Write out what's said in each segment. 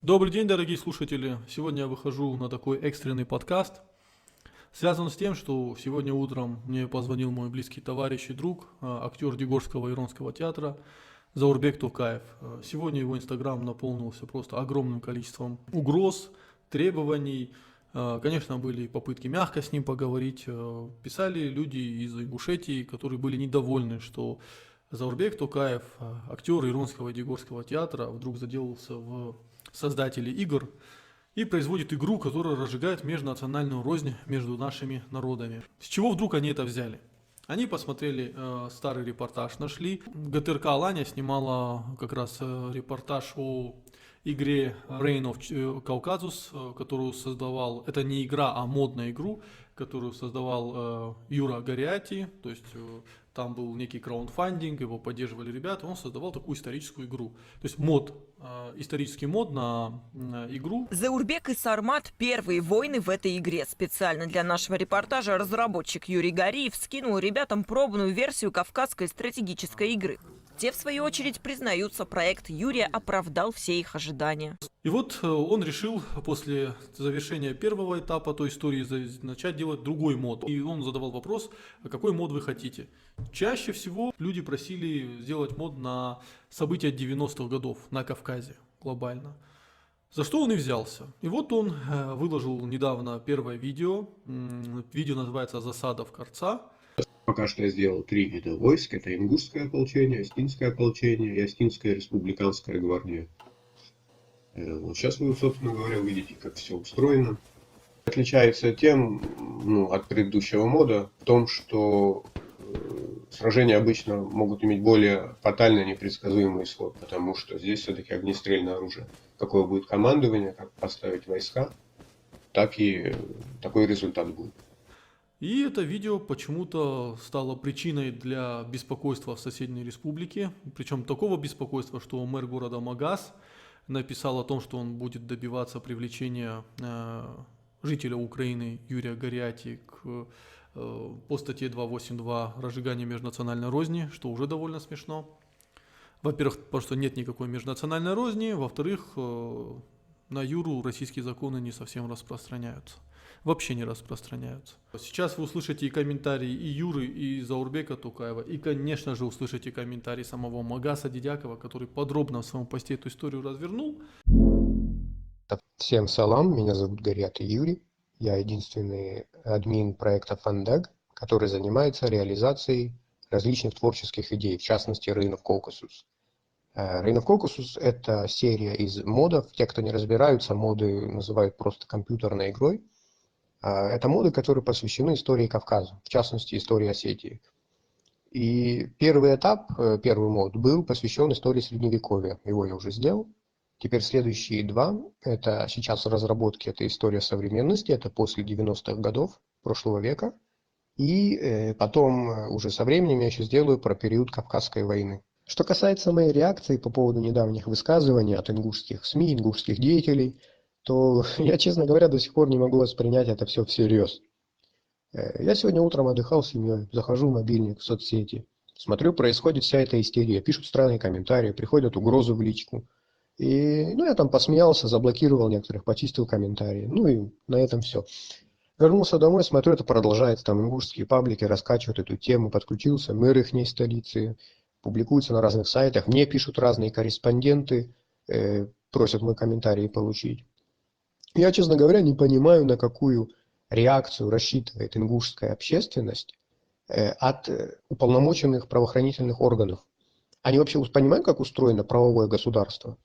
Добрый день, дорогие слушатели! Сегодня я выхожу на такой экстренный подкаст. Связан с тем, что сегодня утром мне позвонил мой близкий товарищ и друг, актер Дегорского Иронского театра Заурбек Тукаев. Сегодня его инстаграм наполнился просто огромным количеством угроз, требований. Конечно, были попытки мягко с ним поговорить. Писали люди из Ингушетии, которые были недовольны, что Заурбек Тукаев, актер Иронского и Дегорского театра, вдруг заделался в создатели игр и производит игру, которая разжигает межнациональную рознь между нашими народами. С чего вдруг они это взяли? Они посмотрели старый репортаж, нашли. ГТРК Алания снимала как раз репортаж о игре Reign of Caucasus, которую создавал, это не игра, а мод на игру, которую создавал Юра Гориати, то есть там был некий краундфандинг, его поддерживали ребята, он создавал такую историческую игру. То есть мод, исторический мод на игру. Заурбек и Сармат – первые воины в этой игре. Специально для нашего репортажа разработчик Юрий Гориев скинул ребятам пробную версию кавказской стратегической игры. Те, в свою очередь, признаются, проект Юрия оправдал все их ожидания. И вот он решил после завершения первого этапа той истории начать делать другой мод. И он задавал вопрос, а какой мод вы хотите? Чаще всего люди просили сделать мод на события 90-х годов на Кавказе глобально. За что он и взялся. И вот он выложил недавно первое видео. Видео называется «Засада в Карца». Пока что я сделал 3 вида войск. Это ингушское ополчение, астинское ополчение и астинская республиканская гвардия. Вот сейчас вы, собственно говоря, увидите, как все устроено. Отличается тем, от предыдущего мода в том, что сражения обычно могут иметь более фатальный непредсказуемый исход, потому что здесь все-таки огнестрельное оружие. Какое будет командование, как поставить войска, так и такой результат будет. И это видео почему-то стало причиной для беспокойства в соседней республике. Причем такого беспокойства, что мэр города Магас написал о том, что он будет добиваться привлечения жителя Украины Юрия Гориати по статье 282 «Разжигание межнациональной розни», что уже довольно смешно. Во-первых, потому что нет никакой межнациональной розни. Во-вторых, на Юру российские законы не совсем распространяются. Вообще не распространяются. Сейчас вы услышите и комментарии и Юры, и Заурбека Тукаева, и, конечно же, услышите комментарии самого Магаса Дидякова, который подробно в своем посте эту историю развернул. Всем салам, меня зовут Горят Юрий. Я единственный админ проекта Fandag, который занимается реализацией различных творческих идей, в частности Reign of Caucasus. Reign of Caucasus – это серия из модов. Те, кто не разбираются, моды называют просто компьютерной игрой. Это моды, которые посвящены истории Кавказа, в частности, истории Осетии. И первый этап, первый мод был посвящен истории Средневековья. Его я уже сделал. Теперь следующие два, это сейчас в разработке, это история современности, это после 90-х годов прошлого века. И потом уже со временем я еще сделаю про период Кавказской войны. Что касается моей реакции по поводу недавних высказываний от ингушских СМИ, ингушских деятелей, то я, честно говоря, до сих пор не могу воспринять это все всерьез. Я сегодня утром отдыхал с семьей, захожу в мобильник, в соцсети, смотрю, происходит вся эта истерия, пишут странные комментарии, приходят угрозы в личку. И, я там посмеялся, заблокировал некоторых, почистил комментарии, и на этом все. Вернулся домой, смотрю, это продолжается, там ингушские паблики раскачивают эту тему, подключился мэр ихней столицы, публикуется на разных сайтах, мне пишут разные корреспонденты, просят мои комментарии получить. Я, честно говоря, не понимаю, на какую реакцию рассчитывает ингушская общественность от уполномоченных правоохранительных органов. Они вообще понимают, как устроено правовое государство?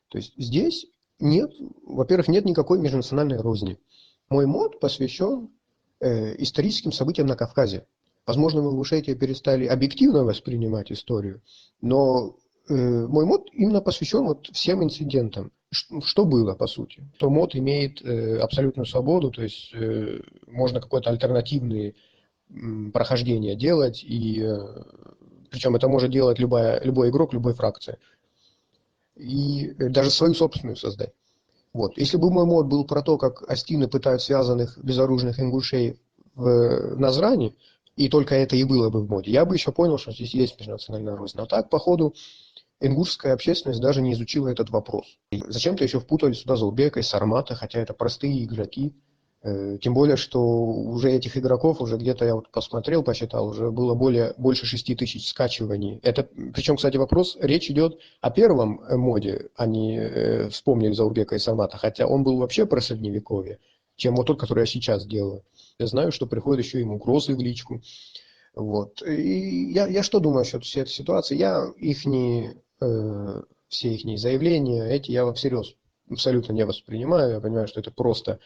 То есть здесь нет, во-первых, нет никакой межнациональной розни. Мой мод посвящен историческим событиям на Кавказе. Возможно, вы в Ингушетии перестали объективно воспринимать историю, но мой мод именно посвящен всем инцидентам. Что было, по сути? То мод имеет абсолютную свободу, то есть можно какое-то альтернативное прохождение делать, и причем это может делать любой игрок, любой фракции. И даже свою собственную создать. Вот. Если бы мой мод был про то, как астины пытают связанных безоружных ингушей в Назране, и только это и было бы в моде, я бы еще понял, что здесь есть межнациональная рознь. А так, походу, ингушская общественность даже не изучила этот вопрос. И зачем-то еще впутали сюда Заурбека и Сармата, хотя это простые игроки. Тем более, что уже этих игроков, уже где-то я вот посмотрел, посчитал, уже было больше 6 тысяч скачиваний. Это, причем, кстати, речь идет о первом моде, они вспомнили Заурбека и Сармата, хотя он был вообще про средневековье, чем вот тот, который я сейчас делаю. Я знаю, что приходят еще им угрозы в личку. Вот. И я что думаю насчет всей этой ситуации? Все их заявления, я всерьез абсолютно не воспринимаю. Я понимаю, что это просто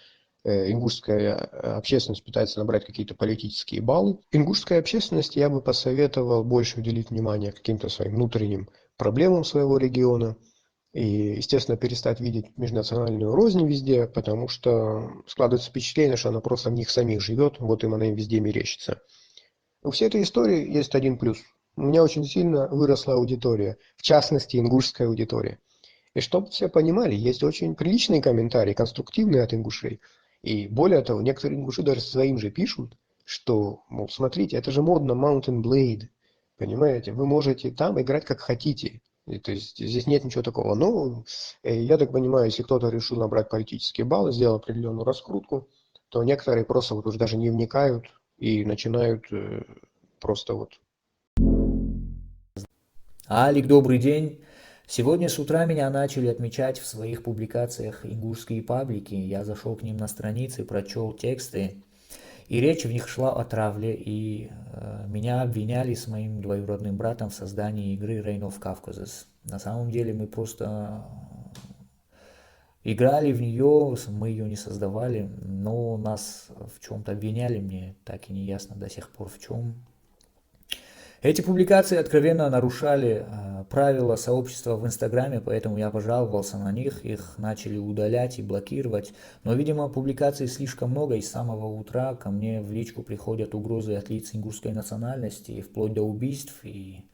ингушская общественность пытается набрать какие-то политические баллы. Ингушской общественности я бы посоветовал больше уделить внимание каким-то своим внутренним проблемам своего региона и, естественно, перестать видеть межнациональную рознь везде, потому что складывается впечатление, что она просто в них самих живет, вот им она им везде мерещится. У всей этой истории есть один плюс. У меня очень сильно выросла аудитория, в частности, ингушская аудитория. И чтобы все понимали, есть очень приличные комментарии, конструктивные от ингушей. И более того, некоторые ингуши даже своим же пишут, что, мол, смотрите, это же модно Mountain Blade, понимаете, вы можете там играть как хотите. И, то есть здесь нет ничего такого. Но я так понимаю, если кто-то решил набрать политические баллы, сделал определенную раскрутку, то некоторые просто вот уже даже не вникают и начинают просто вот. Алик, добрый день. Сегодня с утра меня начали отмечать в своих публикациях ингушские паблики. Я зашел к ним на страницы, прочел тексты, и речь в них шла о травле, и меня обвиняли с моим двоюродным братом в создании игры Reign of Caucasus. На самом деле мы просто играли в нее, мы ее не создавали, но нас в чем-то обвиняли, мне так и не ясно до сих пор в чем. Эти публикации откровенно нарушали правила сообщества в Инстаграме, поэтому я пожаловался на них, их начали удалять и блокировать. Но, видимо, публикаций слишком много, и с самого утра ко мне в личку приходят угрозы от лиц ингушской национальности, вплоть до убийств, и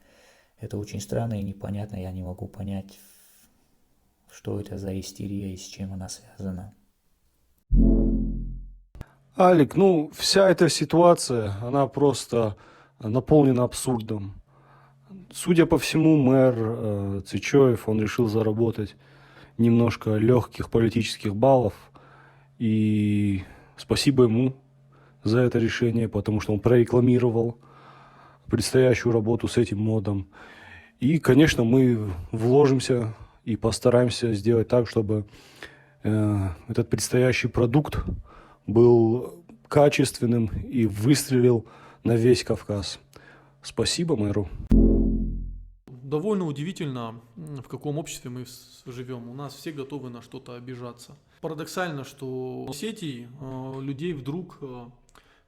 это очень странно и непонятно, я не могу понять, что это за истерия и с чем она связана. Алик, вся эта ситуация, она просто наполнена абсурдом. Судя по всему, мэр Цичоев, он решил заработать немножко легких политических баллов, и спасибо ему за это решение, потому что он прорекламировал предстоящую работу с этим модом. И, конечно, мы вложимся и постараемся сделать так, чтобы этот предстоящий продукт был качественным и выстрелил на весь Кавказ. Спасибо мэру. Довольно удивительно, в каком обществе мы живем. У нас все готовы на что-то обижаться. Парадоксально, что в сети людей вдруг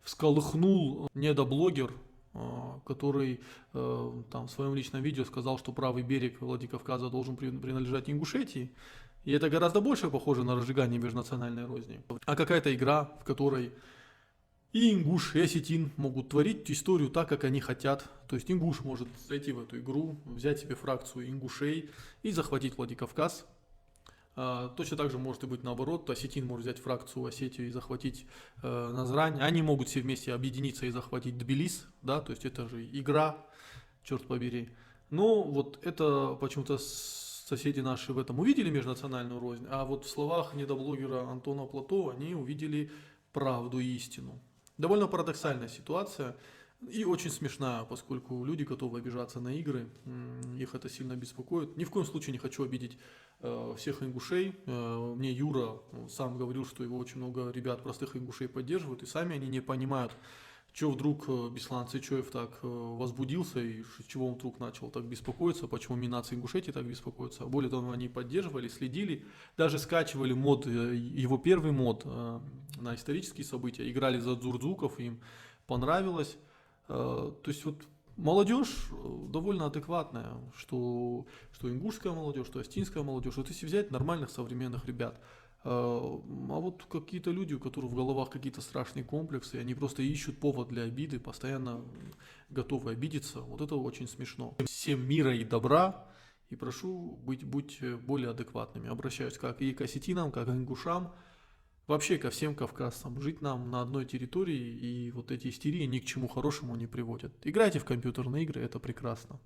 всколыхнул недоблогер, который там в своем личном видео сказал, что правый берег Владикавказа должен принадлежать Ингушетии. И это гораздо больше похоже на разжигание межнациональной розни. А какая-то игра, в которой и ингуш, и осетин могут творить историю так, как они хотят. То есть ингуш может зайти в эту игру, взять себе фракцию ингушей и захватить Владикавказ. Точно так же может и быть наоборот. Осетин может взять фракцию Осетию и захватить Назрань. Они могут все вместе объединиться и захватить Тбилис. Да? То есть это же игра, черт побери. Но вот это почему-то соседи наши в этом увидели межнациональную рознь. А вот в словах недоблогера Антона Платова они увидели правду и истину. Довольно парадоксальная ситуация и очень смешная, поскольку люди готовы обижаться на игры, их это сильно беспокоит. Ни в коем случае не хочу обидеть всех ингушей. Мне Юра сам говорил, что его очень много ребят, простых ингушей поддерживают, и сами они не понимают, что вдруг Беслан Цичоев так возбудился, и с чего он вдруг начал так беспокоиться, почему нации Ингушетии так беспокоятся. Более того, они поддерживали, следили, даже скачивали мод, его первый мод на исторические события, играли за дзурдзуков, им понравилось. То есть вот молодежь довольно адекватная, что ингушская молодежь, что остинская молодежь. Вот если взять нормальных современных ребят, а вот какие-то люди, у которых в головах какие-то страшные комплексы, они просто ищут повод для обиды, постоянно готовы обидеться. Вот это очень смешно. Всем мира и добра, и прошу будь более адекватными. Обращаюсь как и к осетинам, как и к ингушам, вообще ко всем кавказцам. Жить нам на одной территории, и вот эти истерии ни к чему хорошему не приводят. Играйте в компьютерные игры, это прекрасно.